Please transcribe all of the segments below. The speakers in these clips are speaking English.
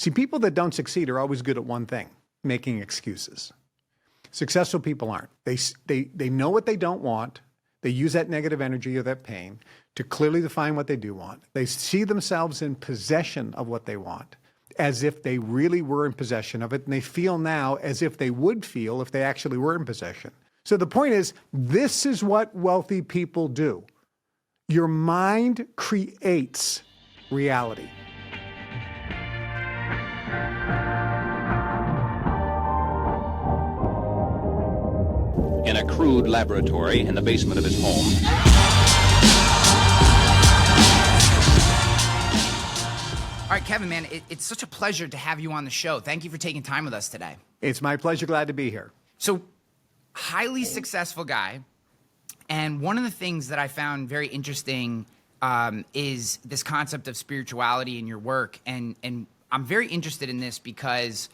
See, people that don't succeed are always good at one thing, making excuses. Successful people aren't. They know what they don't want. They use that negative energy or that pain to clearly define what they do want. They see themselves in possession of what they want, as if they really were in possession of it, and they feel now as if they would feel if they actually were in possession. So the point is, this is what wealthy people do. Your mind creates reality. In a crude laboratory in the basement of his home. All right, Kevin, man, it's such a pleasure to have you on the show. Thank you for taking time with us today. It's my pleasure. Glad to be here. So, highly successful guy. And one of the things that I found very interesting is this concept of spirituality in your work. And I'm very interested in this because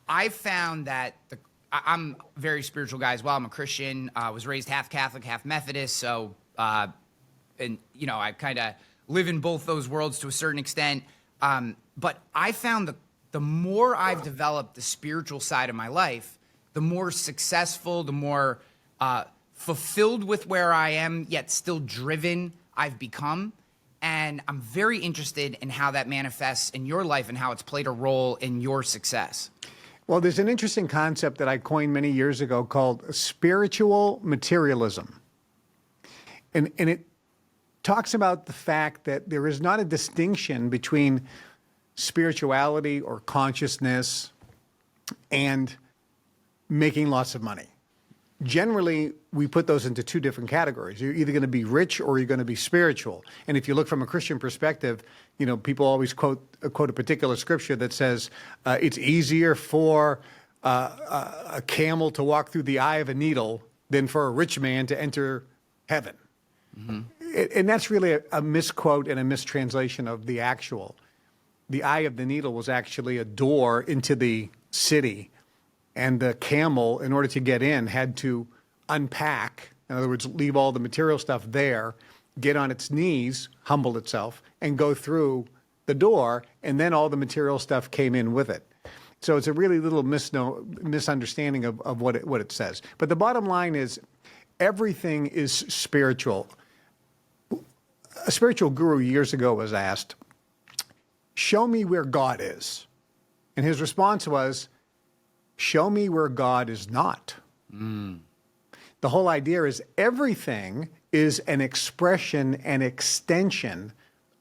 I've found that I'm a very spiritual guy as well. I'm a Christian. I was raised half Catholic, half Methodist. So, I kind of live in both those worlds to a certain extent. But I found that the more I've developed the spiritual side of my life, the more successful, the more fulfilled with where I am, yet still driven I've become. And I'm very interested in how that manifests in your life and how it's played a role in your success. Well, there's an interesting concept that I coined many years ago called spiritual materialism. And it talks about the fact that there is not a distinction between spirituality or consciousness and making lots of money. Generally, we put those into two different categories. You're either going to be rich or you're going to be spiritual. And if you look from a Christian perspective, people always quote a particular scripture that says it's easier for a camel to walk through the eye of a needle than for a rich man to enter heaven. Mm-hmm. And that's really a misquote and a mistranslation of the actual. The eye of the needle was actually a door into the city. And the camel, in order to get in, had to unpack, in other words, leave all the material stuff there, get on its knees, humble itself, and go through the door, and then all the material stuff came in with it. So it's a really little misunderstanding of what it says. But the bottom line is, everything is spiritual. A spiritual guru years ago was asked, "Show me where God is." And his response was, "Show me where God is not." The whole idea is everything is an expression and extension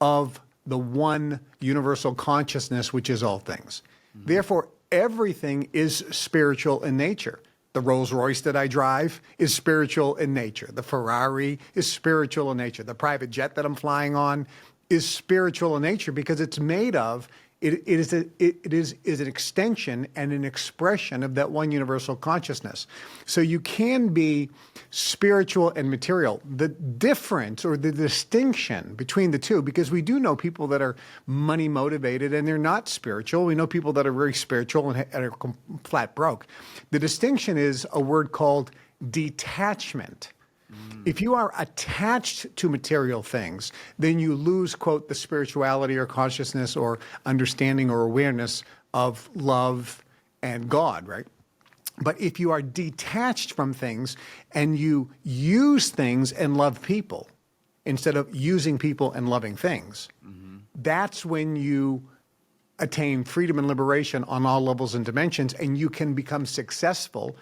of the one universal consciousness, which is all things. Therefore, everything is spiritual in nature. The Rolls Royce that I drive is spiritual in nature. The Ferrari is spiritual in nature. The private jet that I'm flying on is spiritual in nature because it's made of It is an extension and an expression of that one universal consciousness. So you can be spiritual and material. The difference or the distinction between the two, because we do know people that are money motivated and they're not spiritual. We know people that are very spiritual and are flat broke. The distinction is a word called detachment. If you are attached to material things, then you lose, quote, the spirituality or consciousness or understanding or awareness of love and God, right? But if you are detached from things and you use things and love people instead of using people and loving things, that's when you attain freedom and liberation on all levels and dimensions, and you can become successful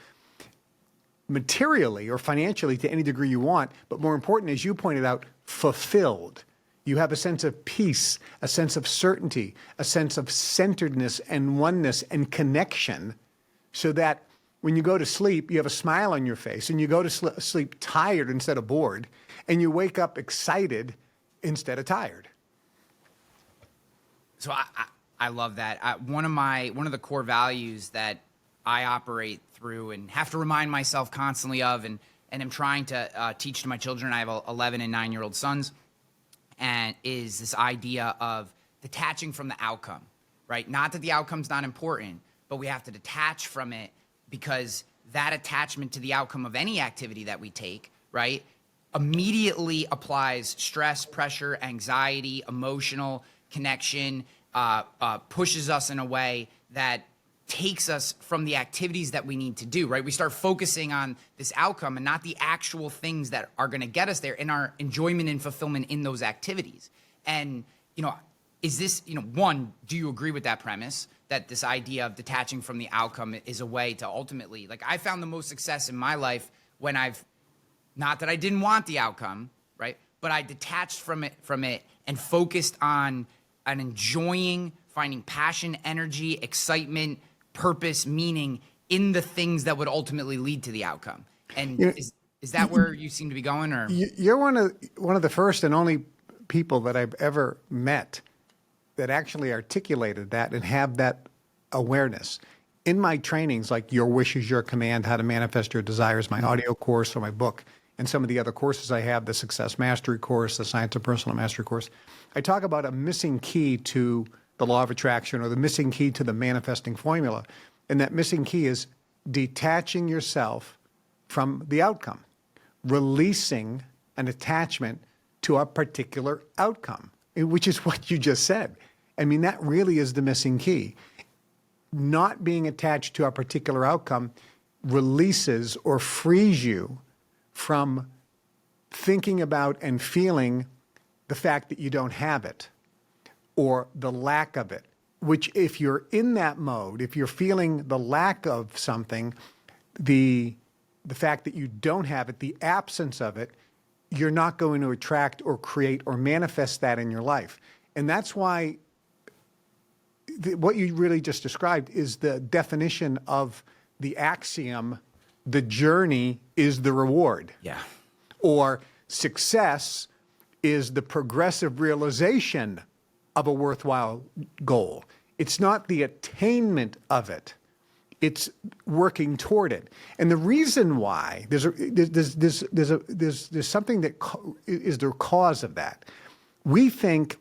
materially or financially to any degree you want, but more important, as you pointed out, fulfilled. You have a sense of peace, a sense of certainty, a sense of centeredness and oneness and connection, so that when you go to sleep, you have a smile on your face, and you go to sleep tired instead of bored, and you wake up excited instead of tired. So I love that. One of the core values that I operate through and have to remind myself constantly of, and am trying to teach to my children. I have 11 and 9-year-old sons, and is this idea of detaching from the outcome, right? Not that the outcome's not important, but we have to detach from it, because that attachment to the outcome of any activity that we take, right, immediately applies stress, pressure, anxiety, emotional connection, pushes us in a way that takes us from the activities that we need to do, right? We start focusing on this outcome and not the actual things that are going to get us there, and our enjoyment and fulfillment in those activities. And, is this, one, do you agree with that premise that this idea of detaching from the outcome is a way to ultimately, like, I found the most success in my life when not that I didn't want the outcome, right? But I detached from it and focused on enjoying, finding passion, energy, excitement, purpose, meaning in the things that would ultimately lead to the outcome. And is that where you seem to be going? Or You're one of the first and only people that I've ever met that actually articulated that and have that awareness. In my trainings, like Your Wish is Your Command, How to Manifest Your Desires, my audio course or my book, and some of the other courses I have, the Success Mastery course, the Science of Personal Mastery course, I talk about a missing key to the law of attraction or the missing key to the manifesting formula. And that missing key is detaching yourself from the outcome, releasing an attachment to a particular outcome, which is what you just said. I mean, that really is the missing key. Not being attached to a particular outcome releases or frees you from thinking about and feeling the fact that you don't have it or the lack of it, which if you're in that mode, if you're feeling the lack of something, the fact that you don't have it, the absence of it, you're not going to attract or create or manifest that in your life. And that's why what you really just described is the definition of the axiom, the journey is the reward. Yeah. Or success is the progressive realization of a worthwhile goal. It's not the attainment of it. It's working toward it. And the reason why there's something that is the cause of that. We think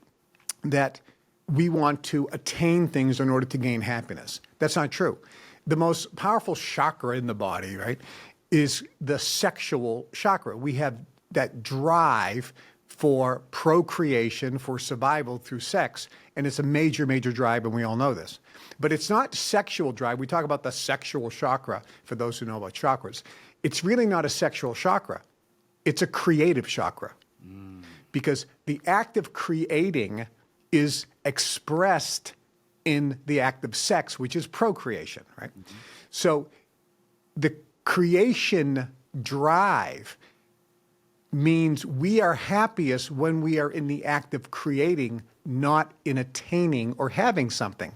that we want to attain things in order to gain happiness. That's not true. The most powerful chakra in the body, right, is the sexual chakra. We have that drive for procreation, for survival through sex, and it's a major, major drive, and we all know this. But it's not sexual drive. We talk about the sexual chakra, for those who know about chakras. It's really not a sexual chakra. It's a creative chakra. Because the act of creating is expressed in the act of sex, which is procreation, right? So the creation drive means we are happiest when we are in the act of creating, not in attaining or having something.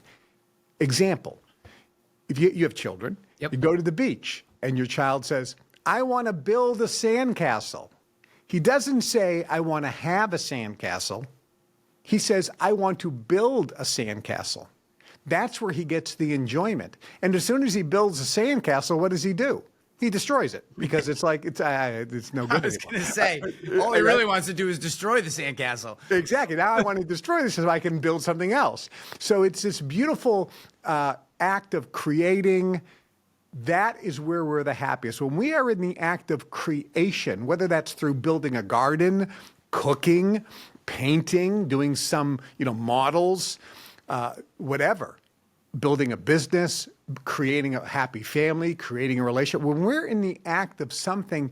Example, if you have children, Yep. you go to the beach and your child says, I want to build a sandcastle. He doesn't say, I want to have a sandcastle. He says, I want to build a sandcastle. That's where he gets the enjoyment. And as soon as he builds a sandcastle, what does he do? He destroys it because it's like, it's no good I was anymore. going to say, all he really wants to do is destroy the sandcastle. Exactly. Now I want to destroy this so I can build something else. So it's this beautiful act of creating. That is where we're the happiest. When we are in the act of creation, whether that's through building a garden, cooking, painting, doing some models, whatever, building a business, creating a happy family, creating a relationship. When we're in the act of something,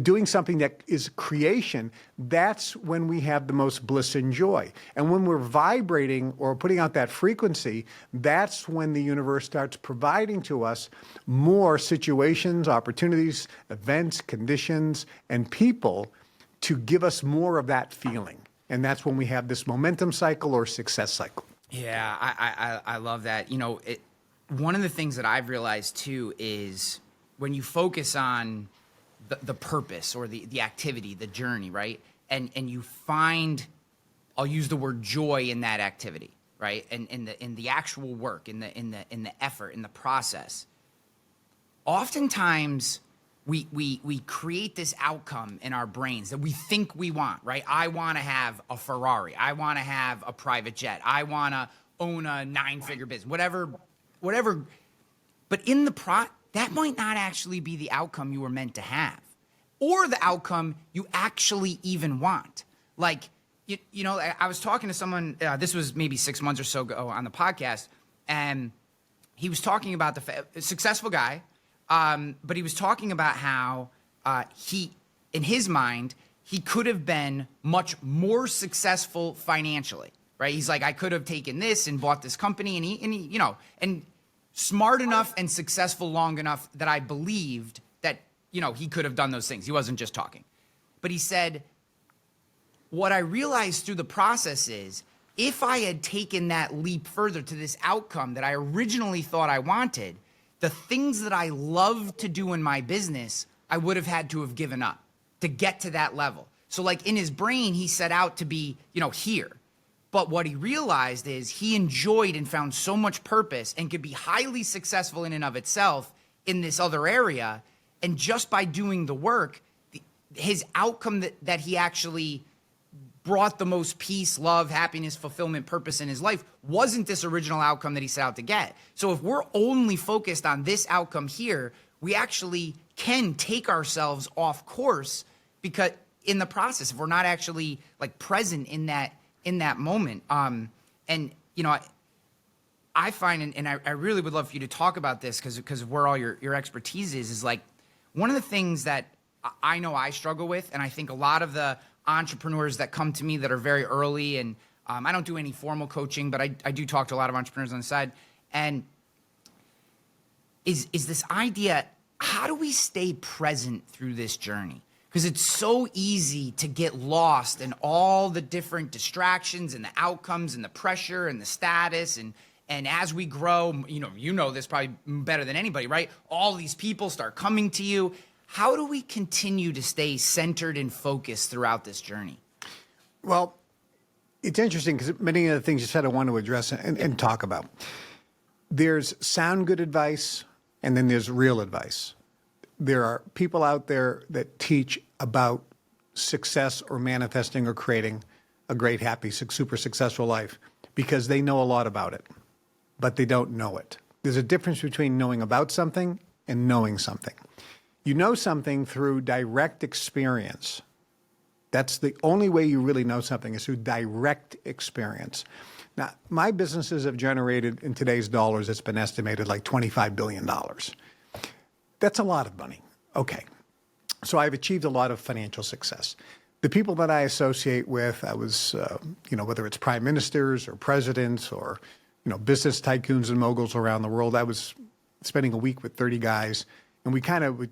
doing something that is creation, that's when we have the most bliss and joy. And when we're vibrating or putting out that frequency, that's when the universe starts providing to us more situations, opportunities, events, conditions, and people to give us more of that feeling. And that's when we have this momentum cycle or success cycle. Yeah, I love that. One of the things that I've realized too is when you focus on the purpose or the activity, the journey, right? And you find, I'll use the word joy in that activity, right? And in the actual work, in the effort, in the process. Oftentimes we create this outcome in our brains that we think we want, right? I want to have a Ferrari. I want to have a private jet. I want to own a 9-figure business, whatever. But in that might not actually be the outcome you were meant to have or the outcome you actually even want. Like you know, I was talking to someone, this was maybe 6 months or so ago on the podcast, and he was talking about successful guy, but he was talking about how in his mind, he could have been much more successful financially, right? He's like, I could have taken this and bought this company, and he you know, and smart enough and successful long enough that I believed that, you know, he could have done those things. He wasn't just talking. But he said, what I realized through the process is if I had taken that leap further to this outcome that I originally thought I wanted, the things that I love to do in my business, I would have had to have given up to get to that level. So like in his brain, he set out to be, you know, here. But what he realized is he enjoyed and found so much purpose and could be highly successful in and of itself in this other area. And just by doing the work, his outcome that he actually brought the most peace, love, happiness, fulfillment, purpose in his life wasn't this original outcome that he set out to get. So if we're only focused on this outcome here, we actually can take ourselves off course, because in the process, if we're not actually like present in that moment. And you know, I find, and I really would love for you to talk about this because of where all your expertise is like one of the things that I know I struggle with, and I think a lot of the entrepreneurs that come to me that are very early, and I don't do any formal coaching, but I do talk to a lot of entrepreneurs on the side, and is this idea, how do we stay present through this journey? Because it's so easy to get lost in all the different distractions and the outcomes and the pressure and the status, and as we grow, you know this probably better than anybody, right? All these people start coming to you. How do we continue to stay centered and focused throughout this journey? Well, it's interesting because many of the things you said I want to address and talk about. There's sound good advice, and then there's real advice. There are people out there that teach about success or manifesting or creating a great, happy, super successful life because they know a lot about it, but they don't know it. There's a difference between knowing about something and knowing something. You know something through direct experience. That's the only way you really know something, is through direct experience. Now, my businesses have generated, in today's dollars, it's been estimated like $25 billion. That's a lot of money. Okay. So I've achieved a lot of financial success. The people that I associate with, I was, whether it's prime ministers or presidents or, business tycoons and moguls around the world, I was spending a week with 30 guys, and we kind of would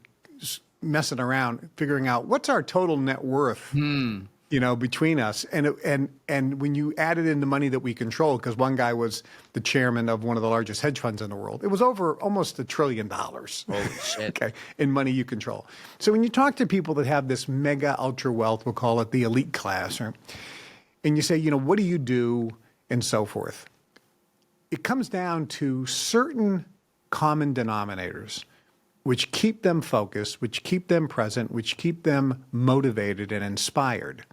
messing around, figuring out what's our total net worth, between us. And when you added in the money that we control, because one guy was the chairman of one of the largest hedge funds in the world, it was over almost $1 trillion. Holy shit. Okay, in money you control. So when you talk to people that have this mega ultra wealth, we'll call it the elite class, and you say, what do you do, and so forth, it comes down to certain common denominators which keep them focused, which keep them present, which keep them motivated and inspired.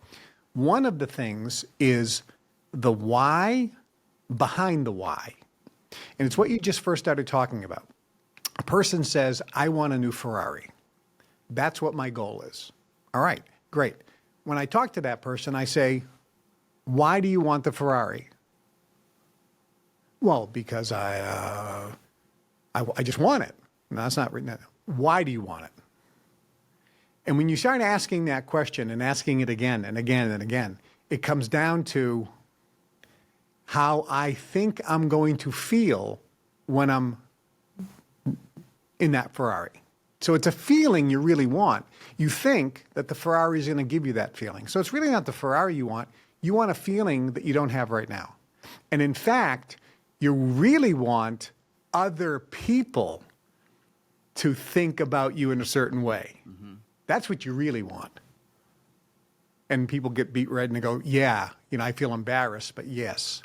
One of the things is the why behind the why. And it's what you just first started talking about. A person says, I want a new Ferrari. That's what my goal is. All right, great. When I talk to that person, I say, why do you want the Ferrari? Well, because I just want it. No, that's not written down. Why do you want it? And when you start asking that question and asking it again and again and again, it comes down to how I think I'm going to feel when I'm in that Ferrari. So it's a feeling you really want. You think that the Ferrari is going to give you that feeling. So it's really not the Ferrari you want. You want a feeling that you don't have right now. And in fact, you really want other people to think about you in a certain way. Mm-hmm. That's what you really want. And people get beat red and they go, yeah, I feel embarrassed, but yes.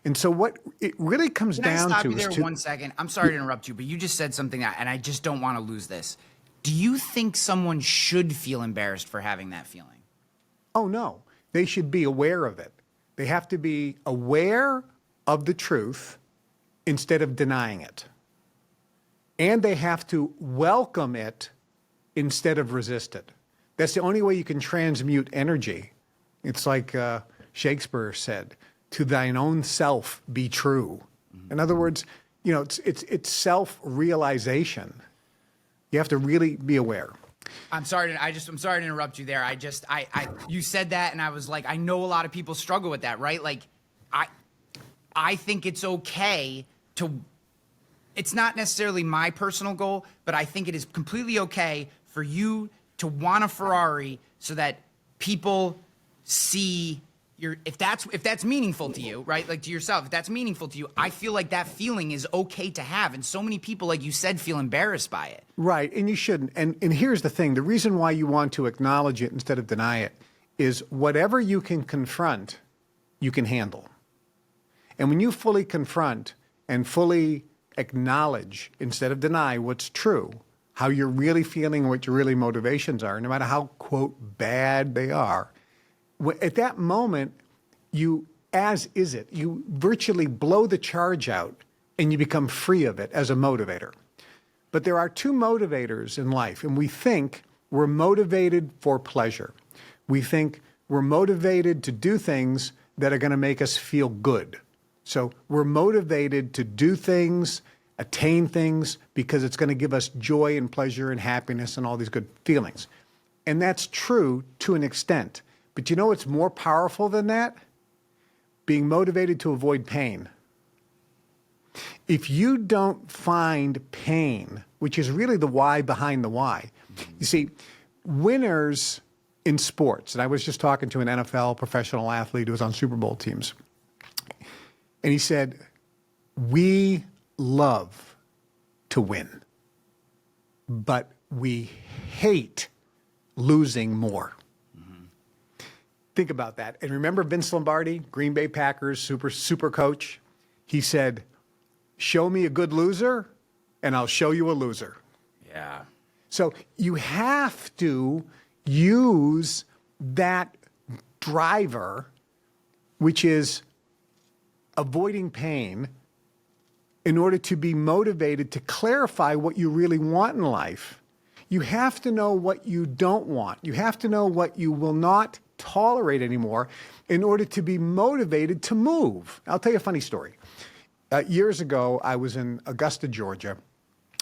And so what it really comes down to is... Can I stop you there 1 second? I'm sorry to interrupt you, but you just said something and I just don't want to lose this. Do you think someone should feel embarrassed for having that feeling? Oh, no. They should be aware of it. They have to be aware of the truth instead of denying it. And they have to welcome it instead of resist it. That's the only way you can transmute energy. It's like Shakespeare said, to thine own self be true. In other words, you know, it's self-realization. You have to really be aware. I'm sorry to interrupt you there. You said that and I was like, I know a lot of people struggle with that, right? Like, I think it's okay to, it's not necessarily my personal goal, but I think it is completely okay for you to want a Ferrari so that people see your, if that's meaningful to you, right? Like to yourself, if that's meaningful to you, I feel like that feeling is okay to have. And so many people, like you said, feel embarrassed by it. Right, and you shouldn't. And here's the thing, the reason why you want to acknowledge it instead of deny it is whatever you can confront, you can handle. And when you fully confront and fully acknowledge instead of deny what's true, how you're really feeling, what your really motivations are, no matter how, quote, bad they are, at that moment, you, as is it, you virtually blow the charge out and you become free of it as a motivator. But there are two motivators in life, and we think we're motivated for pleasure. We think we're motivated to do things that are going to make us feel good. So we're motivated to do things, attain things, because it's going to give us joy and pleasure and happiness and all these good feelings. And that's true to an extent. But you know what's more powerful than that? Being motivated to avoid pain. If you don't find pain, which is really the why behind the why, you see, winners in sports, and I was just talking to an NFL professional athlete who was on Super Bowl teams, and he said, we love to win, but we hate losing more. Think about that. And remember Vince Lombardi, Green Bay Packers, super coach? He said, show me a good loser, and I'll show you a loser. Yeah. So you have to use that driver, which is avoiding pain, in order to be motivated to clarify what you really want in life. You have to know what you don't want. You have to know what you will not tolerate anymore in order to be motivated to move. I'll tell you a funny story. Years ago, I was in Augusta, Georgia,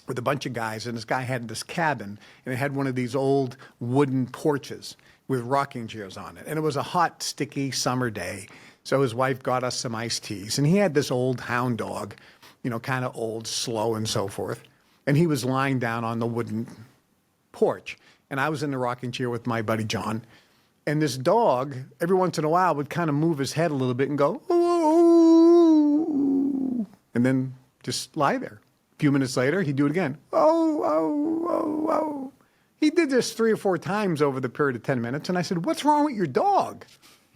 with a bunch of guys, and this guy had this cabin, and it had one of these old wooden porches with rocking chairs on it. And it was a hot, sticky summer day, so his wife got us some iced teas, and he had this old hound dog, you know, kind of old, slow, and so forth. And he was lying down on the wooden porch, and I was in the rocking chair with my buddy John. And this dog, every once in a while, would kind of move his head a little bit and go, oh, and then just lie there. A few minutes later, he'd do it again. Oh, oh, oh, oh. He did this 3 or 4 times over the period of 10 minutes. And I said, what's wrong with your dog?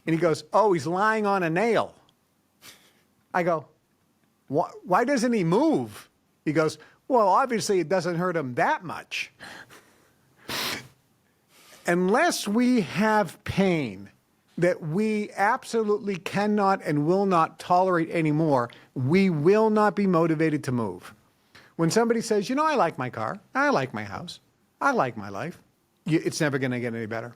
And he goes, oh, he's lying on a nail. I go, why doesn't he move? He goes, well, obviously it doesn't hurt him that much. Unless we have pain that we absolutely cannot and will not tolerate anymore, we will not be motivated to move. When somebody says, you know, I like my car, I like my house, I like my life, it's never going to get any better.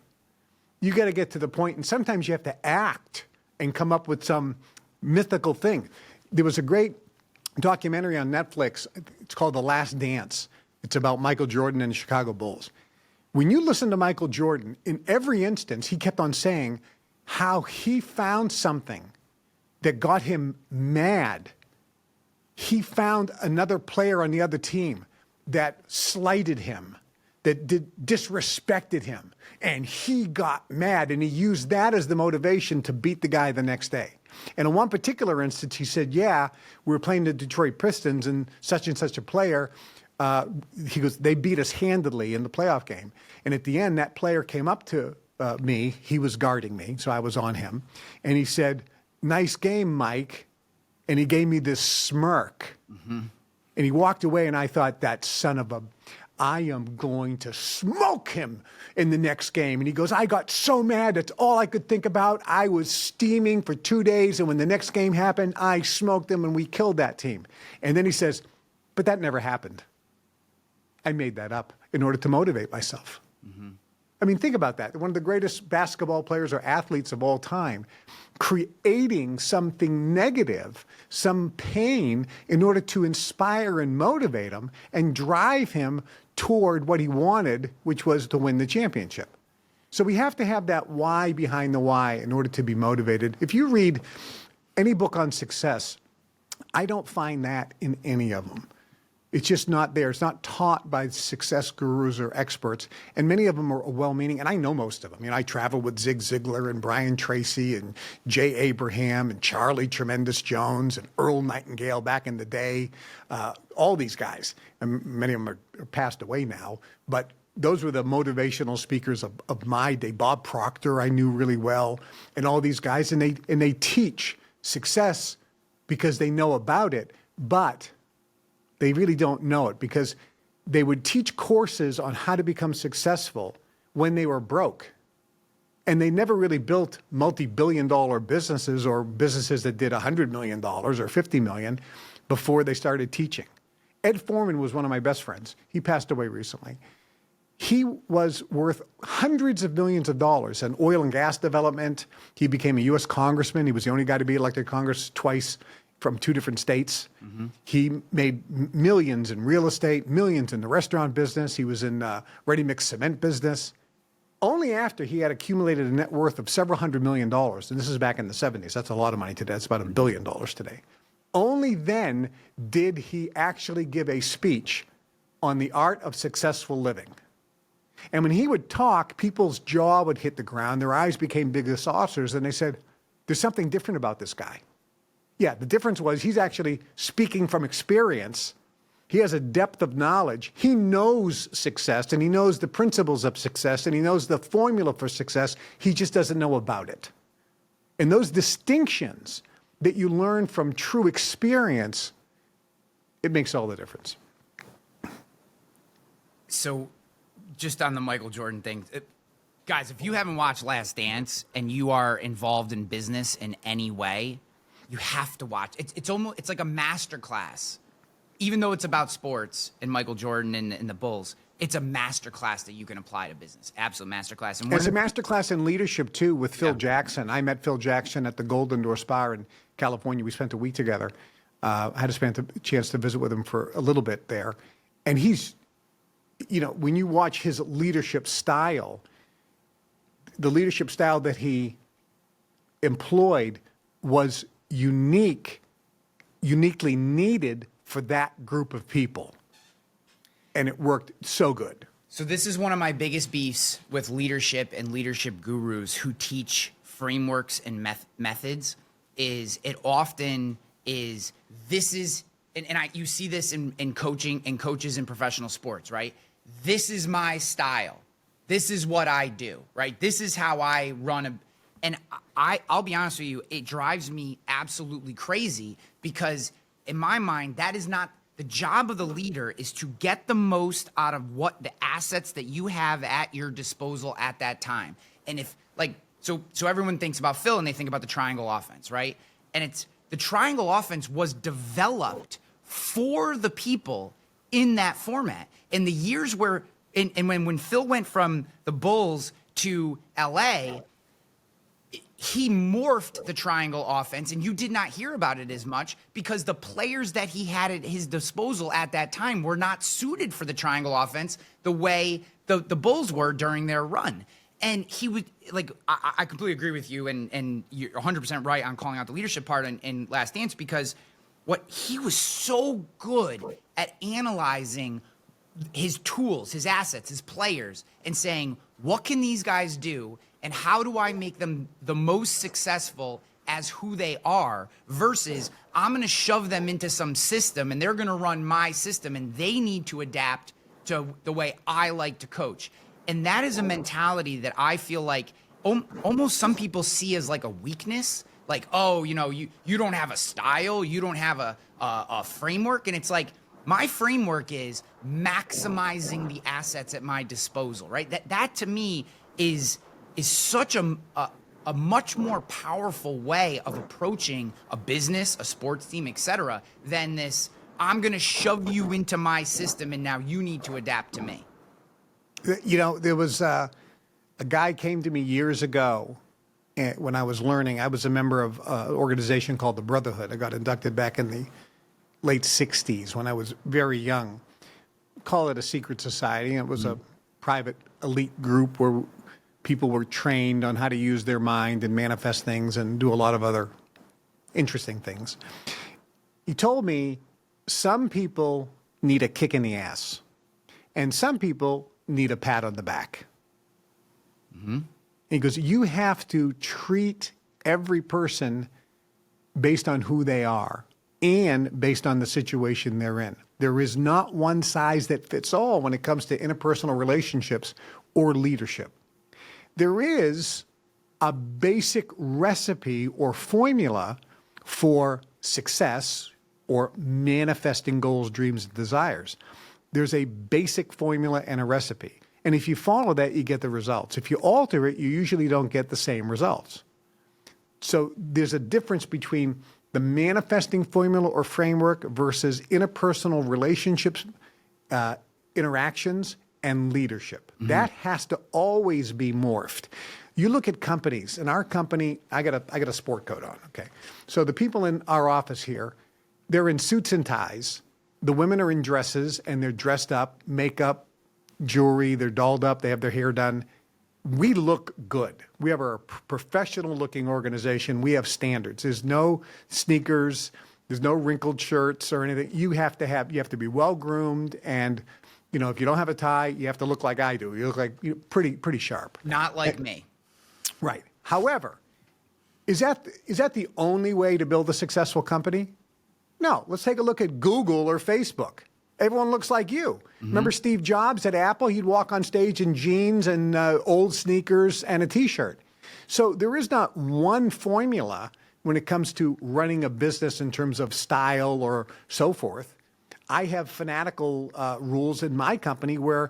You got to get to the point, and sometimes you have to act and come up with some mythical thing. There was a great documentary on Netflix. It's called The Last Dance. It's about Michael Jordan and the Chicago Bulls. When you listen to Michael Jordan, in every instance, he kept on saying how he found something that got him mad. He found another player on the other team that slighted him, that disrespected him, and he got mad, and he used that as the motivation to beat the guy the next day. And in one particular instance, he said, yeah, we were playing the Detroit Pistons, and such a player, he goes, they beat us handedly in the playoff game. And at the end, that player came up to me. He was guarding me, so I was on him. And he said, nice game, Mike. And he gave me this smirk. Mm-hmm. And he walked away, and I thought, that son of a, I am going to smoke him in the next game. And he goes, I got so mad. That's all I could think about. I was steaming for 2 days. And when the next game happened, I smoked him, and we killed that team. And then he says, but that never happened. I made that up in order to motivate myself. Mm-hmm. I mean, think about that. One of the greatest basketball players or athletes of all time, creating something negative, some pain, in order to inspire and motivate him and drive him toward what he wanted, which was to win the championship. So we have to have that why behind the why in order to be motivated. If you read any book on success, I don't find that in any of them. It's just not there. It's not taught by success gurus or experts. And many of them are well-meaning. And I know most of them. I travel with Zig Ziglar and Brian Tracy and Jay Abraham and Charlie Tremendous Jones and Earl Nightingale back in the day. All these guys. And many of them are passed away now. But those were the motivational speakers of my day. Bob Proctor I knew really well. And all these guys. And they teach success because they know about it. But they really don't know it, because they would teach courses on how to become successful when they were broke. And they never really built multi-billion-dollar businesses or businesses that did $100 million or $50 million before they started teaching. Ed Foreman was one of my best friends. He passed away recently. He was worth hundreds of millions of dollars in oil and gas development. He became a U.S. congressman. He was the only guy to be elected to Congress twice from 2 different states. Mm-hmm. He made millions in real estate, millions in the restaurant business. He was in ready-mix cement business. Only after he had accumulated a net worth of several $100 million, and this is back in the 70s. That's a lot of money today. That's about $1 billion today. Only then did he actually give a speech on the art of successful living. And when he would talk, people's jaw would hit the ground. Their eyes became big as saucers, and they said, there's something different about this guy. Yeah, the difference was he's actually speaking from experience. He has a depth of knowledge. He knows success, and he knows the principles of success, and he knows the formula for success. He just doesn't know about it. And those distinctions that you learn from true experience, it makes all the difference. So just on the Michael Jordan thing, guys, if you haven't watched Last Dance and you are involved in business in any way, you have to watch. It's like a master class. Even though it's about sports and Michael Jordan and the Bulls, it's a master class that you can apply to business. Absolute master class. And it's a master class in leadership too with Phil Jackson. I met Phil Jackson at the Golden Door Spa in California. We spent a week together. I had to spend a chance to visit with him for a little bit there. And he's, when you watch his leadership style, the leadership style that he employed was uniquely needed for that group of people. And it worked so good. So this is one of my biggest beefs with leadership and leadership gurus who teach frameworks and methods is it often is, you see this in coaching and coaches in professional sports, right? This is my style. This is what I do, right? This is how I run and I'll be honest with you, it drives me absolutely crazy because in my mind, that is not the job of the leader. Is to get the most out of what the assets that you have at your disposal at that time. And if so everyone thinks about Phil and they think about the triangle offense, right? And it's the triangle offense was developed for the people in that format. In the years where, when Phil went from the Bulls to LA, he morphed the triangle offense, and you did not hear about it as much because the players that he had at his disposal at that time were not suited for the triangle offense the way the Bulls were during their run. And he would, I completely agree with you, and you're 100% right on calling out the leadership part in Last Dance, because what he was so good at analyzing his tools, his assets, his players, and saying, what can these guys do? And how do I make them the most successful as who they are versus I'm going to shove them into some system and they're going to run my system and they need to adapt to the way I like to coach. And that is a mentality that I feel like almost some people see as like a weakness. Like, oh, you don't have a style, you don't have a framework. And it's like, my framework is maximizing the assets at my disposal, right? That to me is such a much more powerful way of approaching a business, a sports team, etc., than this, I'm going to shove you into my system and now you need to adapt to me. There was A guy came to me years ago when I was learning. I was a member of an organization called the Brotherhood. I got inducted back in the late 60s when I was very young. Call it a secret society. It was a private elite group where people were trained on how to use their mind and manifest things and do a lot of other interesting things. He told me some people need a kick in the ass and some people need a pat on the back. He goes, you have to treat every person based on who they are and based on the situation they're in. There is not one size that fits all when it comes to interpersonal relationships or leadership. There is a basic recipe or formula for success or manifesting goals, dreams, and desires. There's a basic formula and a recipe. And if you follow that, you get the results. If you alter it, you usually don't get the same results. So there's a difference between the manifesting formula or framework versus interpersonal relationships, interactions, and leadership. That has to always be morphed. You look at companies. In our company, I got a sport coat on. Okay, so the people in our office here, they're in suits and ties. The women are in dresses and they're dressed up, makeup, jewelry. They're dolled up. They have their hair done. We look good. We have a professional-looking organization. We have standards. There's no sneakers. There's no wrinkled shirts or anything. You have to be well-groomed, and if you don't have a tie, you have to look like I do. You look like pretty sharp. Not like me. Right. However, is that the only way to build a successful company? No. Let's take a look at Google or Facebook. Everyone looks like you. Remember Steve Jobs at Apple? He'd walk on stage in jeans and old sneakers and a T-shirt. So there is not one formula when it comes to running a business in terms of style or so forth. I have fanatical rules in my company where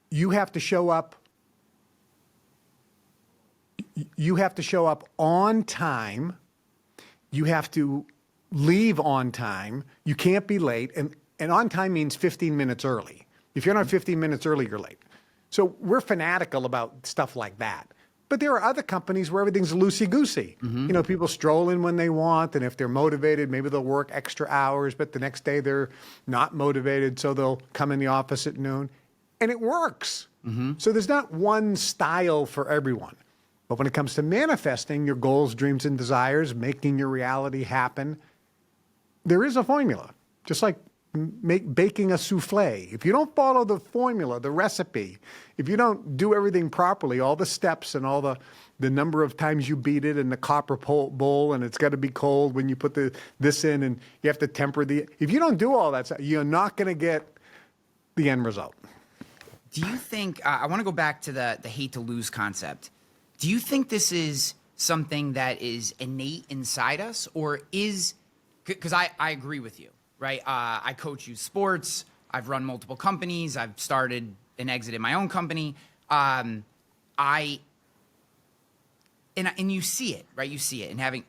you have to show up. You have to show up on time. You have to leave on time. You can't be late. And on time means 15 minutes early. If you're not 15 minutes early, you're late. So we're fanatical about stuff like that. But there are other companies where everything's loosey-goosey. People stroll in when they want, and if they're motivated, maybe they'll work extra hours, but the next day they're not motivated, so they'll come in the office at noon. And it works. So there's not one style for everyone. But when it comes to manifesting your goals, dreams, and desires, making your reality happen, there is a formula. Just like baking a souffle. If you don't follow the formula, the recipe, if you don't do everything properly, all the steps and all the number of times you beat it in the copper bowl, and it's got to be cold when you put this in, and you have to temper if you don't do all that stuff, you're not going to get the end result. Do you think, I want to go back to the hate to lose concept. Do you think this is something that is innate inside us, or because I agree with you. Right. I coach youth sports. I've run multiple companies. I've started and exited my own company. And you see it, right? You see it.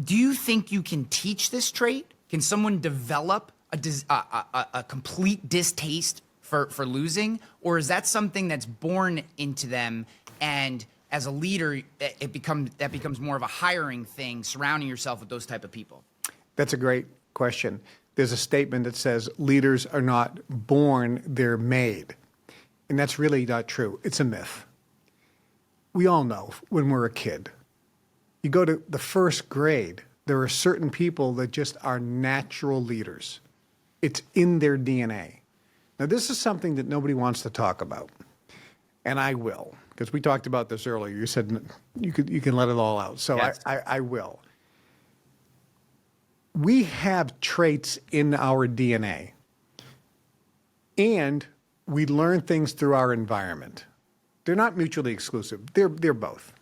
Do you think you can teach this trait? Can someone develop a complete distaste for losing? Or is that something that's born into them, and as a leader, that becomes more of a hiring thing, surrounding yourself with those type of people? That's a great question. There's a statement that says leaders are not born, they're made. And that's really not true. It's a myth. We all know when we're a kid, you go to the first grade, there are certain people that just are natural leaders. It's in their DNA. Now, this is something that nobody wants to talk about. And I will, because we talked about this earlier. You said you can let it all out. So yes. I will. We have traits in our DNA, and we learn things through our environment. They're not mutually exclusive. They're both.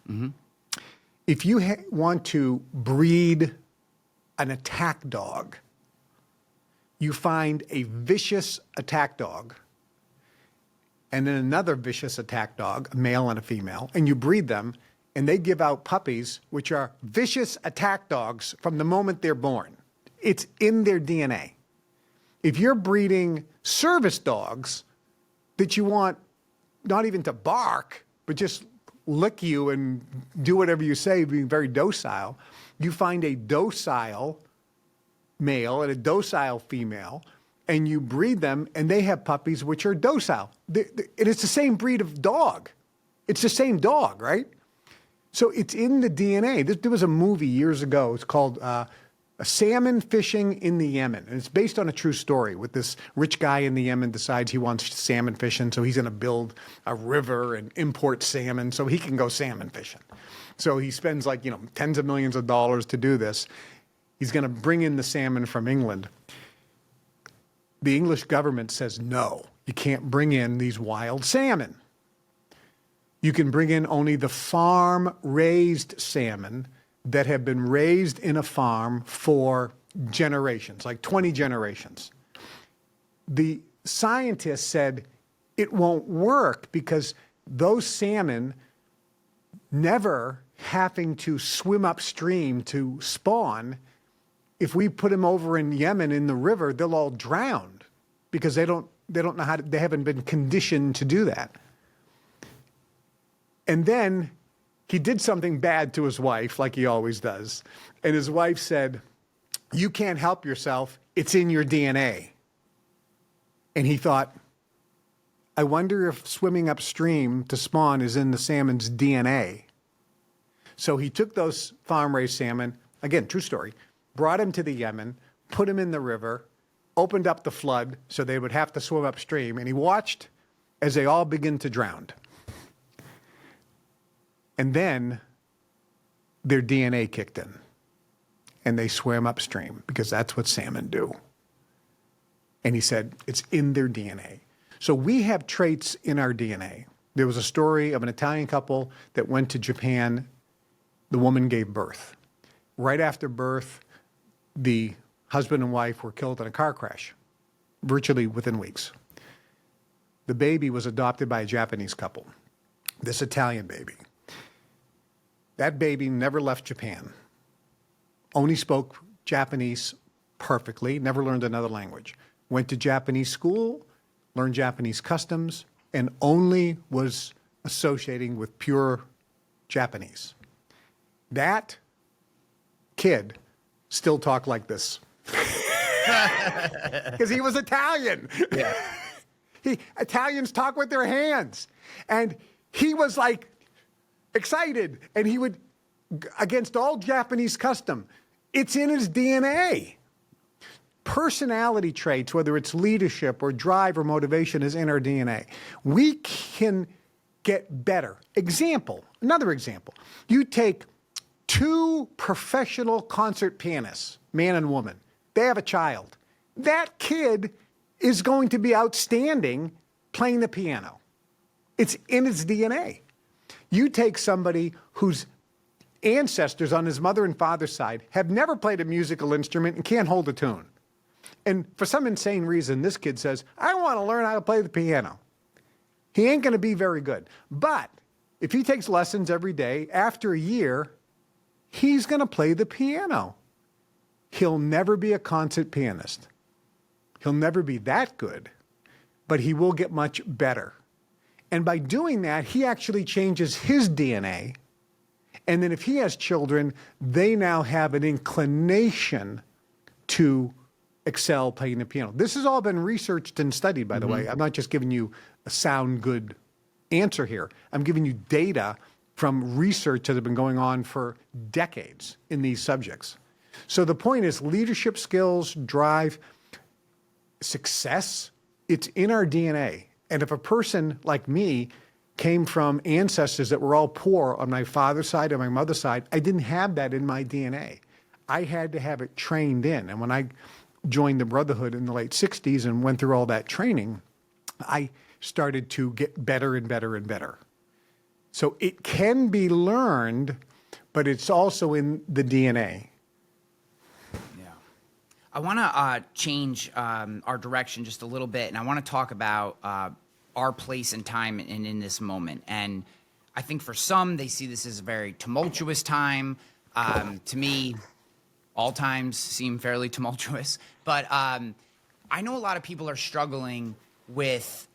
If you want to breed an attack dog, you find a vicious attack dog and then another vicious attack dog, a male and a female, and you breed them, and they give out puppies, which are vicious attack dogs from the moment they're born. It's in their DNA. If you're breeding service dogs that you want not even to bark, but just lick you and do whatever you say, being very docile. You find a docile male and a docile female, and you breed them, and they have puppies which are docile. It's the same breed of dog. It's the same dog, right? So it's in the DNA. There was a movie years ago. It's called Salmon Fishing in the Yemen. And it's based on a true story with this rich guy in the Yemen decides he wants salmon fishing, so he's going to build a river and import salmon so he can go salmon fishing. So he spends tens of millions of dollars to do this. He's going to bring in the salmon from England. The English government says, no, you can't bring in these wild salmon. You can bring in only the farm-raised salmon that have been raised in a farm for generations, like 20 generations. The scientists said it won't work because those salmon never having to swim upstream to spawn. If we put them over in Yemen in the river, they'll all drown because they don't know how to, they haven't been conditioned to do that. And then he did something bad to his wife, like he always does. And his wife said, you can't help yourself. It's in your DNA. And he thought, I wonder if swimming upstream to spawn is in the salmon's DNA. So he took those farm-raised salmon, again, true story, brought him to the Yemen, put him in the river, opened up the flood so they would have to swim upstream, and he watched as they all begin to drown. And then their DNA kicked in, and they swam upstream because that's what salmon do. And he said, it's in their DNA. So we have traits in our DNA. There was a story of an Italian couple that went to Japan. The woman gave birth. Right after birth, the husband and wife were killed in a car crash, virtually within weeks. The baby was adopted by a Japanese couple, this Italian baby. That baby never left Japan, only spoke Japanese perfectly, never learned another language, went to Japanese school, learned Japanese customs, and only was associating with pure Japanese. That kid still talked like this because he was Italian. Yeah. Italians talk with their hands. And he was like excited, and he would, against all Japanese custom, it's in his DNA. Personality traits, whether it's leadership or drive or motivation, is in our DNA. We can get better. Another example. You take two professional concert pianists, man and woman. They have a child. That kid is going to be outstanding playing the piano. It's in his DNA. You take somebody whose ancestors on his mother and father's side have never played a musical instrument and can't hold a tune. And for some insane reason, this kid says, I want to learn how to play the piano. He ain't going to be very good. But if he takes lessons every day, after a year, he's going to play the piano. He'll never be a concert pianist. He'll never be that good, but he will get much better. And by doing that, he actually changes his DNA. And then if he has children, they now have an inclination to excel playing the piano. This has all been researched and studied, by the way. I'm not just giving you a sound good answer here. I'm giving you data from research that has been going on for decades in these subjects. So the point is leadership skills, drive, success, it's in our DNA. And if a person like me came from ancestors that were all poor on my father's side and my mother's side, I didn't have that in my DNA. I had to have it trained in. And when I joined the Brotherhood in the late 60s and went through all that training, I started to get better and better and better. So it can be learned, but it's also in the DNA. Yeah. I want to change our direction just a little bit, and I want to talk about our place and time in this moment. And I think for some, they see this as a very tumultuous time. To me, all times seem fairly tumultuous. But I know a lot of people are struggling with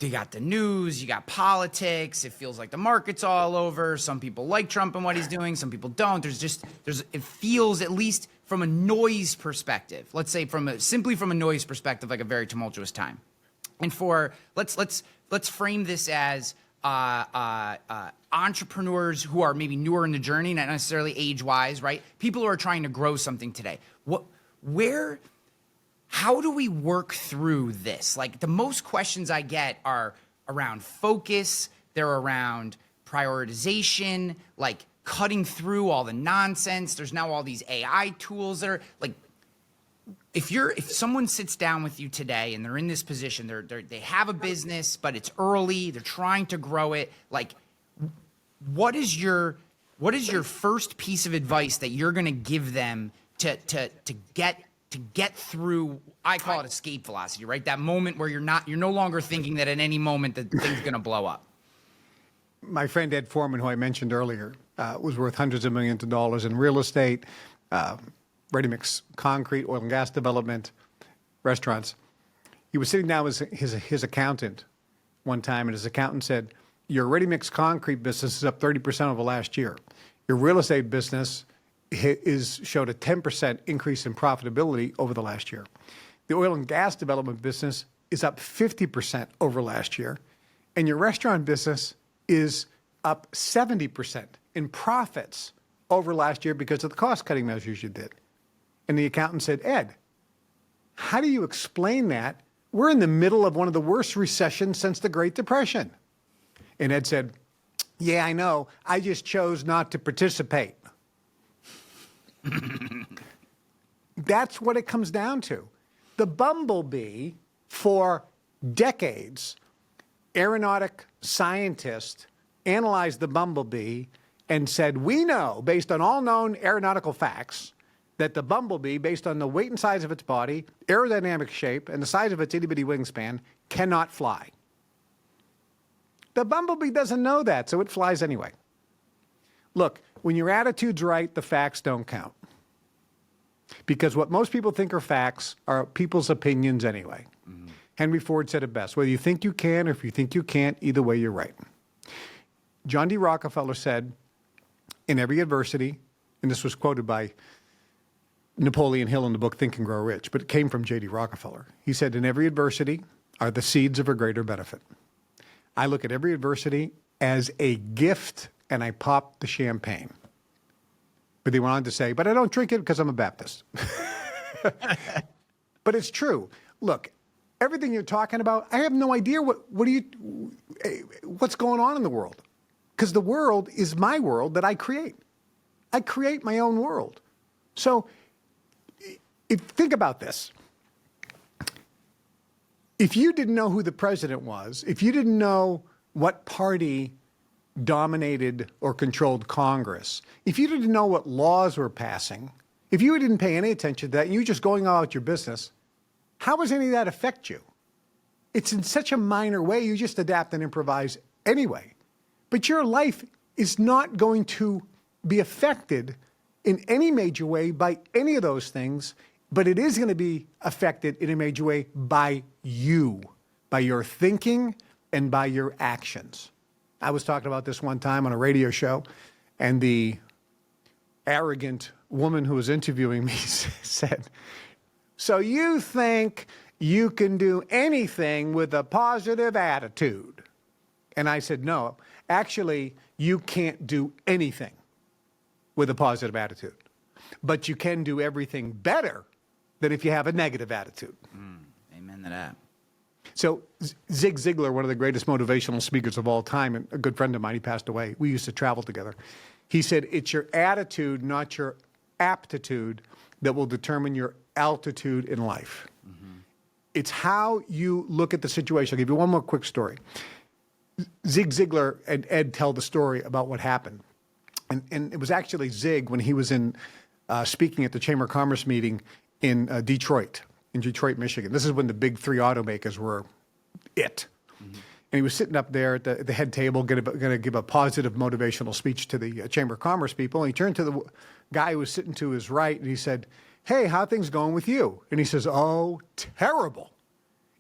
you got the news, you got politics. It feels like the market's all over. Some people like Trump and what he's doing. Some people don't. It feels, at least from a noise perspective, let's say simply from a noise perspective, like a very tumultuous time. And let's frame this as entrepreneurs who are maybe newer in the journey, not necessarily age-wise, right? People who are trying to grow something today. How do we work through this? Like, the most questions I get are around focus. They're around prioritization, like cutting through all the nonsense. There's now all these AI tools that are like, if someone sits down with you today and they're in this position, they have a business, but it's early, they're trying to grow it. Like, what is your first piece of advice that you're going to give them to get through? I call it escape velocity, right? That moment where you're no longer thinking that at any moment that thing's going to blow up. My friend Ed Foreman, who I mentioned earlier, was worth hundreds of millions of dollars in real estate, ready-mix concrete, oil and gas development, restaurants. He was sitting down with his accountant one time, and his accountant said, your ready-mix concrete business is up 30% over last year. Your real estate business showed a 10% increase in profitability over the last year. The oil and gas development business is up 50% over last year. And your restaurant business is up 70% in profits over last year because of the cost-cutting measures you did. And the accountant said, Ed, how do you explain that? We're in the middle of one of the worst recessions since the Great Depression. And Ed said, yeah, I know. I just chose not to participate. That's what it comes down to. The bumblebee, for decades, aeronautic scientists analyzed the bumblebee and said, we know, based on all known aeronautical facts, that the bumblebee, based on the weight and size of its body, aerodynamic shape, and the size of its itty-bitty wingspan, cannot fly. The bumblebee doesn't know that, so it flies anyway. Look, when your attitude's right, the facts don't count. Because what most people think are facts are people's opinions anyway. Mm-hmm. Henry Ford said it best, whether you think you can or if you think you can't, either way you're right. John D. Rockefeller said, in every adversity, and this was quoted by Napoleon Hill in the book Think and Grow Rich, but it came from J.D. Rockefeller. He said, in every adversity are the seeds of a greater benefit. I look at every adversity as a gift, and I pop the champagne. But he went on to say, but I don't drink it because I'm a Baptist. But it's true. Look, everything you're talking about, I have no idea what's going on in the world. Because the world is my world that I create. I create my own world. So think about this. If you didn't know who the president was, if you didn't know what party dominated or controlled Congress, if you didn't know what laws were passing, if you didn't pay any attention to that, and you were just going about your business, how does any of that affect you? It's in such a minor way, you just adapt and improvise anyway. But your life is not going to be affected in any major way by any of those things, but it is going to be affected in a major way by you, by your thinking and by your actions. I was talking about this one time on a radio show, and the arrogant woman who was interviewing me said, so you think you can do anything with a positive attitude? And I said, no, actually, you can't do anything with a positive attitude, but you can do everything better than if you have a negative attitude. Amen to that. So Zig Ziglar, one of the greatest motivational speakers of all time, and a good friend of mine, he passed away. We used to travel together. He said, it's your attitude, not your aptitude, that will determine your altitude in life. Mm-hmm. It's how you look at the situation. I'll give you one more quick story. Zig Ziglar and Ed tell the story about what happened. And it was actually Zig when he was speaking at the Chamber of Commerce meeting in Detroit, Michigan. This is when the big three automakers were it. Mm-hmm. And he was sitting up there at the head table, going to give a positive motivational speech to the Chamber of Commerce people. And he turned to the guy who was sitting to his right, and he said, hey, how are things going with you? And he says, oh, terrible.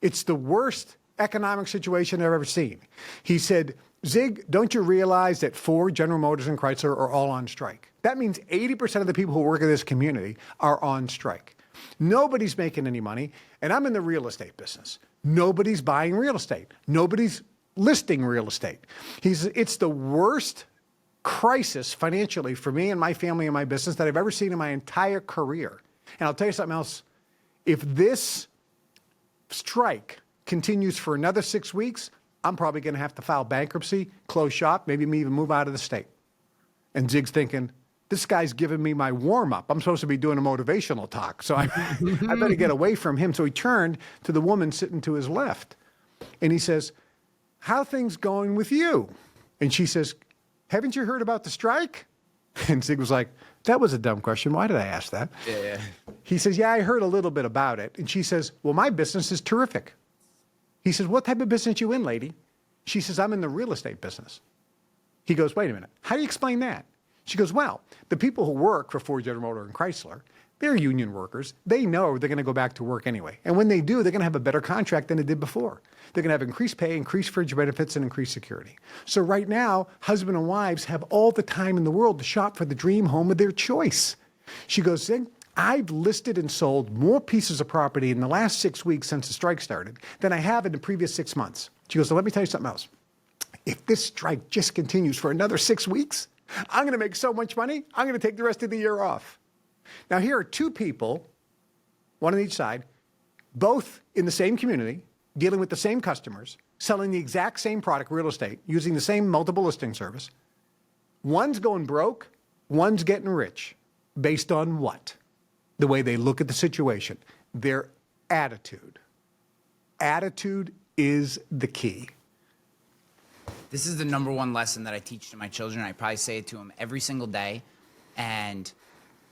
It's the worst economic situation I've ever seen. He said, Zig, don't you realize that Ford, General Motors, and Chrysler are all on strike? That means 80% of the people who work in this community are on strike. Nobody's making any money, and I'm in the real estate business. Nobody's buying real estate. Nobody's listing real estate. It's the worst crisis financially for me and my family and my business that I've ever seen in my entire career. And I'll tell you something else. If this strike continues for another 6 weeks, I'm probably going to have to file bankruptcy, close shop, maybe even move out of the state. And Zig's thinking, this guy's giving me my warm-up. I'm supposed to be doing a motivational talk, so I better get away from him. So he turned to the woman sitting to his left, and he says, how things going with you? And she says, haven't you heard about the strike? And Zig was like, that was a dumb question. Why did I ask that? Yeah. He says, yeah, I heard a little bit about it. And she says, well, my business is terrific. He says, what type of business you in, lady? She says, I'm in the real estate business. He goes, wait a minute. How do you explain that? She goes, well, the people who work for Ford, General Motors, and Chrysler, they're union workers. They know they're going to go back to work anyway. And when they do, they're going to have a better contract than they did before. They're going to have increased pay, increased fringe benefits, and increased security. So right now, husband and wives have all the time in the world to shop for the dream home of their choice. She goes, Zig, I've listed and sold more pieces of property in the last 6 weeks since the strike started than I have in the previous 6 months. She goes, so let me tell you something else. If this strike just continues for another 6 weeks, I'm going to make so much money, I'm going to take the rest of the year off. Now, here are two people, one on each side, both in the same community, dealing with the same customers, selling the exact same product, real estate, using the same multiple listing service. One's going broke, one's getting rich. Based on what? The way they look at the situation, their attitude. Attitude is the key. This is the number one lesson that I teach to my children. I probably say it to them every single day. And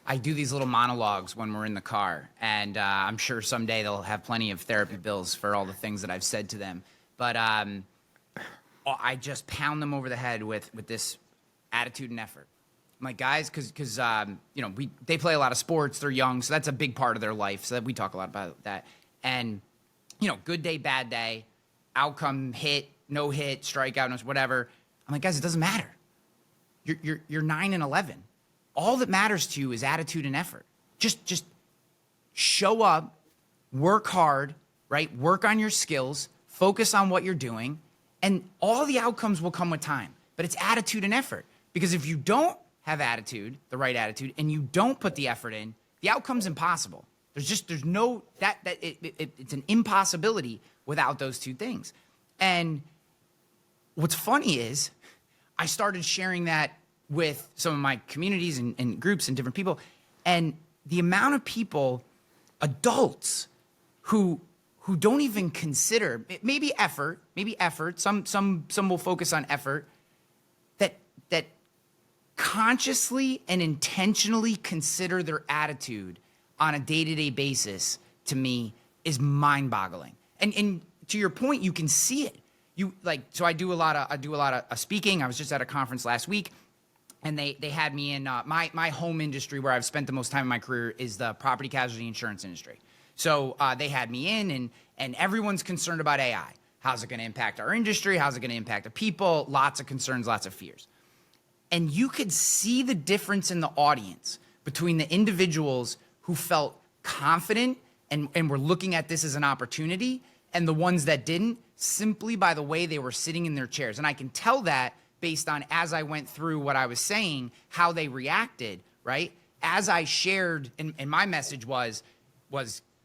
I do these little monologues when we're in the car. And I'm sure someday they'll have plenty of therapy bills for all the things that I've said to them. But I just pound them over the head with this attitude and effort. I'm like, guys, because they play a lot of sports. They're young, so that's a big part of their life. So that we talk a lot about that. And, good day, bad day, outcome, hit, no hit, strikeout, whatever. I'm like, guys, it doesn't matter. You're 9 and 11. All that matters to you is attitude and effort. Just show up, work hard, right? Work on your skills, focus on what you're doing, and all the outcomes will come with time. But it's attitude and effort. Because if you don't have attitude, the right attitude, and you don't put the effort in, the outcome's impossible. It's an impossibility without those two things. And what's funny is I started sharing that with some of my communities and groups and different people. And the amount of people, adults, who don't even consider, maybe effort, some will focus on effort, that consciously and intentionally consider their attitude on a day-to-day basis, to me, is mind-boggling. And to your point, you can see it. So I do a lot of speaking. I was just at a conference last week, and they had me in my home industry where I've spent the most time in my career is the property casualty insurance industry. So they had me in, and everyone's concerned about AI. How's it going to impact our industry? How's it going to impact the people? Lots of concerns, lots of fears. And you could see the difference in the audience between the individuals who felt confident and were looking at this as an opportunity and the ones that didn't, simply by the way they were sitting in their chairs. And I can tell that based on, as I went through what I was saying, how they reacted, right? As I shared, and my message was,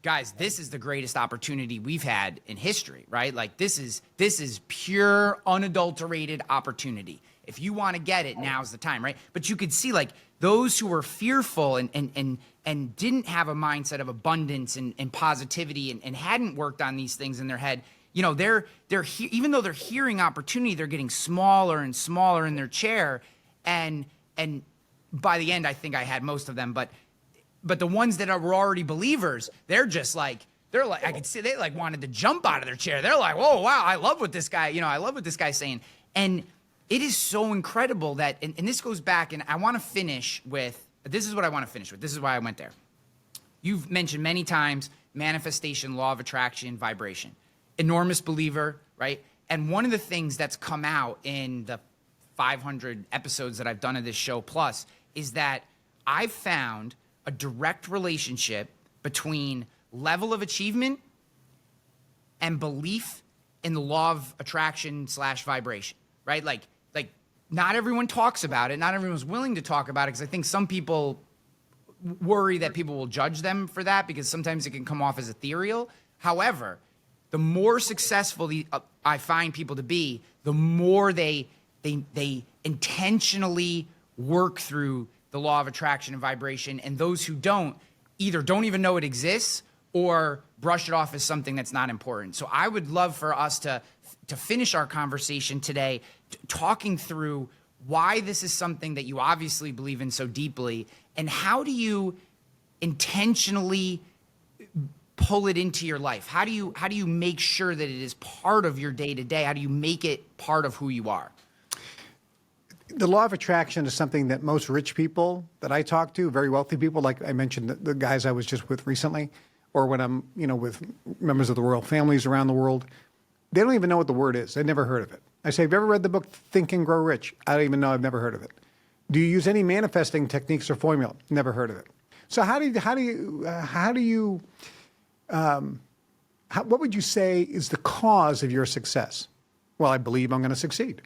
guys, this is the greatest opportunity we've had in history, right? Like this is pure, unadulterated opportunity. If you want to get it, now's the time, right? But you could see like those who were fearful and didn't have a mindset of abundance and positivity and hadn't worked on these things in their head, they're even though they're hearing opportunity, they're getting smaller and smaller in their chair. And by the end, I think I had most of them, but the ones that were already believers, they're like, I could see they like wanted to jump out of their chair. They're like, whoa, wow, I love what this guy's saying. And it is so incredible that, and this goes back, and I want to finish with, this is what I want to finish with. This is why I went there. You've mentioned many times manifestation, law of attraction, vibration. enormous believer, right? And one of the things that's come out in the 500 episodes that I've done of this show plus is that I've found a direct relationship between level of achievement and belief in the law of attraction / vibration, right? Like not everyone talks about it. Not everyone's willing to talk about it because I think some people worry that people will judge them for that because sometimes it can come off as ethereal. However, the more successful I find people to be, the more they intentionally work through the law of attraction and vibration. And those who don't either don't even know it exists or brush it off as something that's not important. So I would love for us to finish our conversation today talking through why this is something that you obviously believe in so deeply, and how do you intentionally pull it into your life? How do you make sure that it is part of your day-to-day? How do you make it part of who you are? The law of attraction is something that most rich people that I talk to, very wealthy people, like I mentioned, the guys I was just with recently, or when I'm, with members of the royal families around the world, they don't even know what the word is. They've never heard of it. I say, have you ever read the book Think and Grow Rich? I don't even know. I've never heard of it. Do you use any manifesting techniques or formula? Never heard of it. So what would you say is the cause of your success? Well, I believe I'm going to succeed.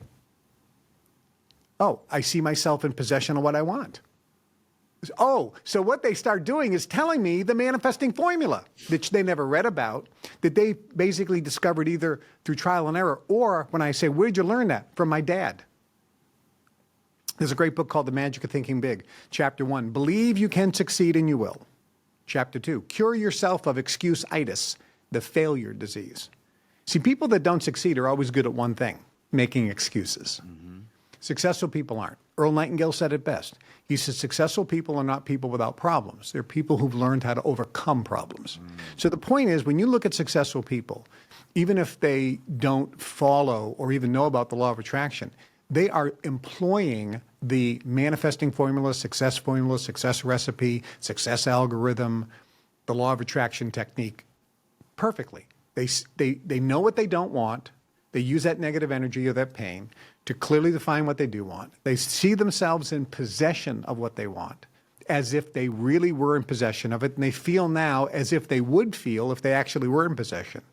Oh, I see myself in possession of what I want. Oh, so what they start doing is telling me the manifesting formula, which they never read about, that they basically discovered either through trial and error, or when I say, where'd you learn that? From my dad. There's a great book called The Magic of Thinking Big. Chapter 1, believe you can succeed and you will. Chapter 2, cure yourself of excuse-itis, the failure disease. See, people that don't succeed are always good at one thing, making excuses. Successful people aren't. Earl Nightingale said it best. He said, successful people are not people without problems. They're people who've learned how to overcome problems. So the point is, when you look at successful people, even if they don't follow or even know about the law of attraction, they are employing the manifesting formula, success recipe, success algorithm, the law of attraction technique perfectly. They know what they don't want. They use that negative energy or that pain to clearly define what they do want. They see themselves in possession of what they want, as if they really were in possession of it, and they feel now as if they would feel if they actually were in possession.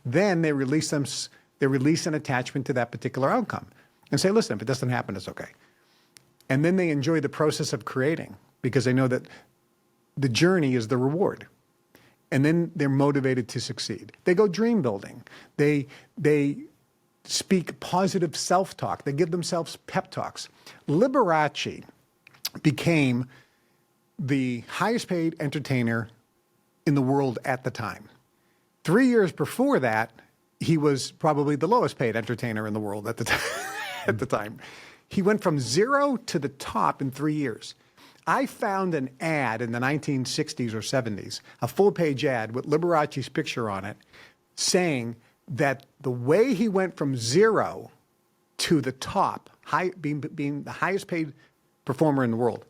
Then they release an attachment to that particular outcome and say, listen, if it doesn't happen, it's okay. And then they enjoy the process of creating because they know that the journey is the reward. And then they're motivated to succeed. They go dream building. They speak positive self-talk. They give themselves pep talks. Liberace became the highest paid entertainer in the world at the time. 3 years before that, he was probably the lowest paid entertainer in the world at the time. He went from zero to the top in 3 years. I found an ad in the 1960s or 70s, a full-page ad with Liberace's picture on it, saying that the way he went from zero to the top, being the highest paid performer in the world,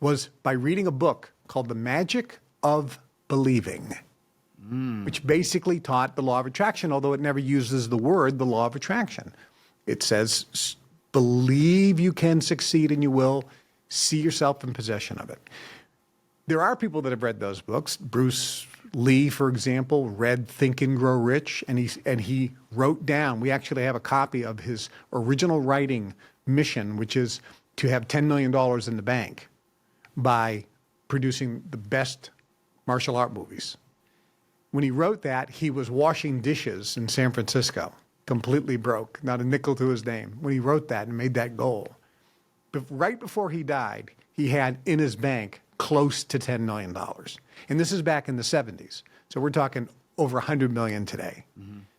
was by reading a book called The Magic of Believing, which basically taught the law of attraction, although it never uses the word, the law of attraction. It says, believe you can succeed and you will. See yourself in possession of it. There are people that have read those books. Bruce Lee, for example, read Think and Grow Rich, and he wrote down, we actually have a copy of his original writing mission, which is to have $10 million in the bank by producing the best martial art movies. When he wrote that, he was washing dishes in San Francisco, completely broke, not a nickel to his name, when he wrote that and made that goal. But right before he died, he had in his bank close to $10 million. And this is back in the 70s. So we're talking over 100 million today.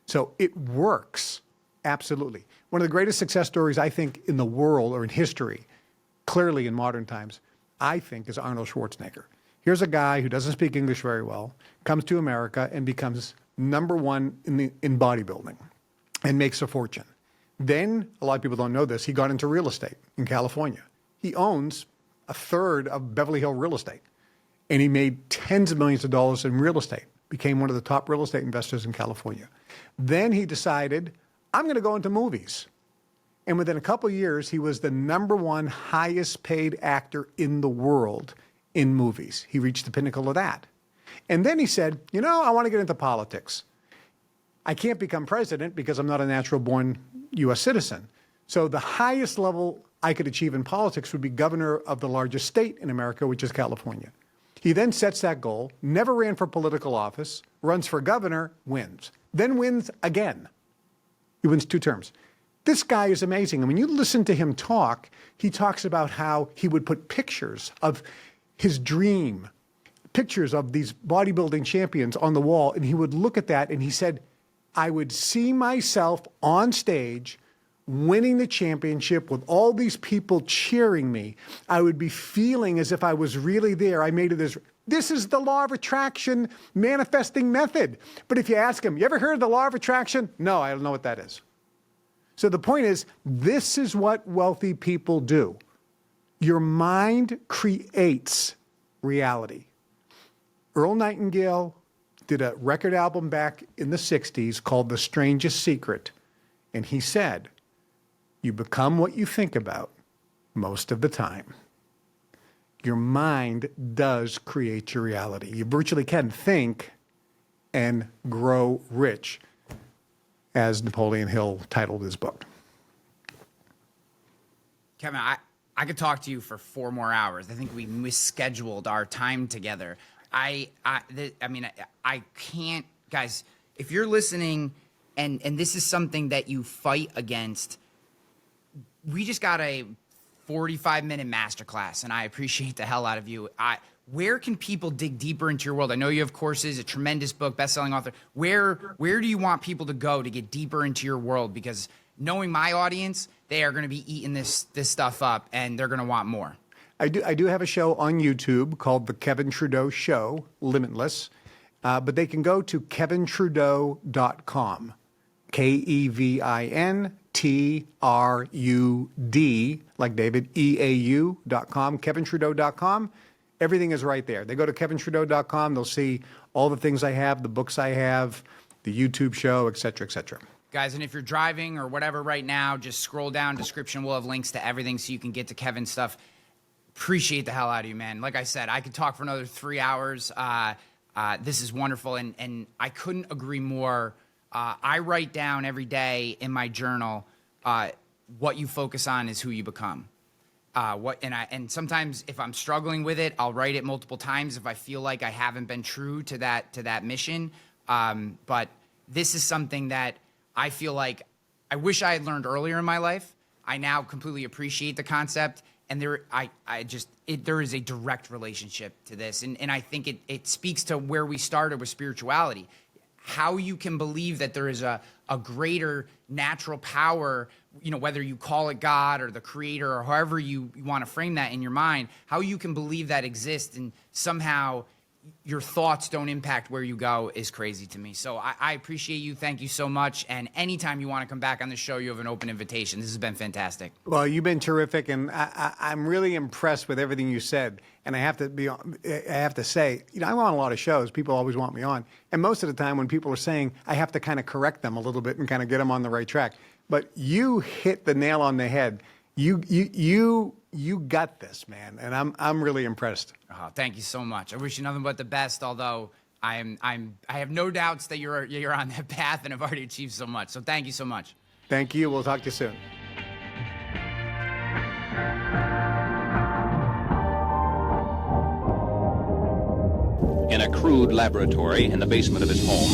So it works, absolutely. One of the greatest success stories, I think, in the world or in history, clearly in modern times, I think, is Arnold Schwarzenegger. Here's a guy who doesn't speak English very well, comes to America and becomes #1 in bodybuilding and makes a fortune. Then, a lot of people don't know this, he got into real estate in California. He owns a third of Beverly Hills real estate. And he made tens of millions of dollars in real estate. became one of the top real estate investors in California. Then he decided, I'm going to go into movies. And within a couple of years, he was the #1 highest paid actor in the world in movies. He reached the pinnacle of that. And then he said, I want to get into politics. I can't become president because I'm not a natural born U.S. citizen. So the highest level I could achieve in politics would be governor of the largest state in America, which is California. He then sets that goal, never ran for political office, runs for governor, wins, then wins again. He wins 2 terms. This guy is amazing. And when you listen to him talk, he talks about how he would put pictures of his dream, pictures of these bodybuilding champions on the wall, and he would look at that and he said, I would see myself on stage winning the championship with all these people cheering me. I would be feeling as if I was really there. I made it as, this is the law of attraction manifesting method. But if you ask him, you ever heard of the law of attraction? No, I don't know what that is. So the point is, this is what wealthy people do. Your mind creates reality. Earl Nightingale did a record album back in the 60s called The Strangest Secret. And he said, you become what you think about most of the time. Your mind does create your reality. You virtually can think and grow rich, as Napoleon Hill titled his book. Kevin, I could talk to you for 4 more hours. I think we misscheduled our time together. I can't, guys, if you're listening and this is something that you fight against, we just got a 45-minute masterclass, and I appreciate the hell out of you. Where can people dig deeper into your world? I know you have courses, a tremendous book, best-selling author. Where do you want people to go to get deeper into your world? Because knowing my audience, they are going to be eating this stuff up, and they're going to want more. I do have a show on YouTube called The Kevin Trudeau Show, Limitless, but they can go to kevintrudeau.com, KEVINTRUD, like David, EAU.com, kevintrudeau.com. Everything is right there. They go to kevintrudeau.com, they'll see all the things I have, the books I have, the YouTube show, et cetera, et cetera. Guys, and if you're driving or whatever right now, just scroll down, description will have links to everything so you can get to Kevin's stuff. Appreciate the hell out of you, man. Like I said, I could talk for another 3 hours. This is wonderful, and I couldn't agree more. I write down every day in my journal, what you focus on is who you become. And sometimes if I'm struggling with it, I'll write it multiple times if I feel like I haven't been true to that mission. But this is something that I feel like I wish I had learned earlier in my life. I now completely appreciate the concept. And there is a direct relationship to this. And I think it speaks to where we started with spirituality. How you can believe that there is a greater natural power, whether you call it God or the creator or however you want to frame that in your mind, how you can believe that exists and somehow your thoughts don't impact where you go is crazy to me. So I appreciate you. Thank you so much. And anytime you want to come back on the show, you have an open invitation. This has been fantastic. Well, you've been terrific, and I'm really impressed with everything you said. And I have to say, I'm on a lot of shows. People always want me on. And most of the time when people are saying, I have to kind of correct them a little bit and kind of get them on the right track. But you hit the nail on the head. You got this, man, and I'm really impressed. Oh, thank you so much. I wish you nothing but the best. Although I have no doubts that you're on that path and have already achieved so much. So thank you so much. Thank you. We'll talk to you soon. In a crude laboratory in the basement of his home,